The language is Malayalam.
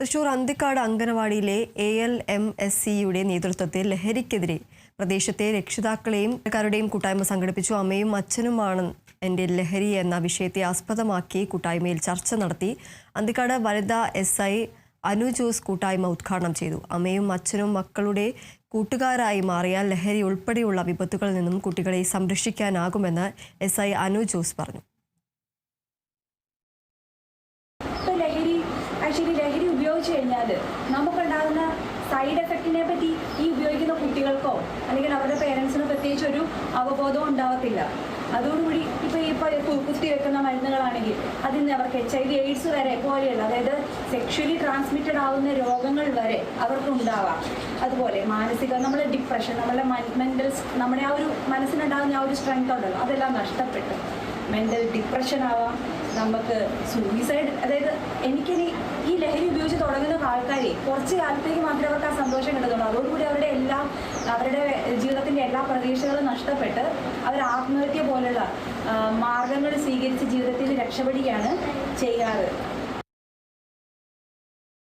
തൃശൂർ അന്തിക്കാട് അങ്കണവാടിയിലെ ALMSCയുടെ നേതൃത്വത്തിൽ ലഹരിക്കെതിരെ പ്രദേശത്തെ രക്ഷിതാക്കളെയും ക്കാരുടെയും കൂട്ടായ്മ സംഘടിപ്പിച്ചു. അമ്മയും അച്ഛനുമാണ് എൻ്റെ ലഹരി എന്ന വിഷയത്തെ ആസ്പദമാക്കി കൂട്ടായ്മയിൽ ചർച്ച നടത്തി. അന്തിക്കാട് വനിതാ SI അനു ജോസ് കൂട്ടായ്മ ഉദ്ഘാടനം ചെയ്തു. അമ്മയും അച്ഛനും മക്കളുടെ കൂട്ടുകാരായി മാറിയാൽ ലഹരി ഉൾപ്പെടെയുള്ള വിപത്തുകളിൽ നിന്നും കുട്ടികളെ സംരക്ഷിക്കാനാകുമെന്ന് SI അനു ജോസ് പറഞ്ഞു. ലഹരി ഉപയോഗിച്ച് കഴിഞ്ഞാൽ നമുക്കുണ്ടാകുന്ന സൈഡ് എഫക്റ്റിനെ പറ്റി ഈ ഉപയോഗിക്കുന്ന കുട്ടികൾക്കോ അല്ലെങ്കിൽ അവരുടെ പേരൻസിനോ പ്രത്യേകിച്ച് ഒരു അവബോധവും ഉണ്ടാവത്തില്ല. അതോടുകൂടി ഇപ്പോൾ കുത്തിവെക്കുന്ന മരുന്നുകളാണെങ്കിൽ അതിൽ നിന്ന് അവർക്ക് HIV AIDS വരെ പോലെയുള്ള അതായത് സെക്ഷലി ട്രാൻസ്മിറ്റഡ് ആവുന്ന രോഗങ്ങൾ വരെ അവർക്ക് ഉണ്ടാവാം. അതുപോലെ മാനസിക നമ്മുടെ ഡിപ്രഷൻ, നമ്മുടെ മെൻ്റൽ നമ്മുടെ ആ ഒരു മനസ്സിനുണ്ടാകുന്ന ആ ഒരു സ്ട്രെങ്ത് ഉണ്ടല്ലോ അതെല്ലാം നഷ്ടപ്പെട്ടു മെൻ്റൽ ഡിപ്രഷൻ ആവാം, നമുക്ക് സൂയിസൈഡ്. അതായത് എനിക്കിനി ഈ ലഹരി ഉപയോഗിച്ച് തുടങ്ങുന്ന ആൾക്കാരെ കുറച്ച് കാലത്തേക്ക് മാത്രമേ അവർക്ക് ആ സന്തോഷം കിട്ടത്തുള്ളൂ. അതോടുകൂടി അവരുടെ ജീവിതത്തിൻ്റെ എല്ലാ പ്രതീക്ഷകളും നഷ്ടപ്പെട്ട് അവർ ആത്മഹത്യ പോലുള്ള മാർഗങ്ങൾ സ്വീകരിച്ച് ജീവിതത്തിൽ രക്ഷപ്പെടുകയാണ് ചെയ്യാറ്.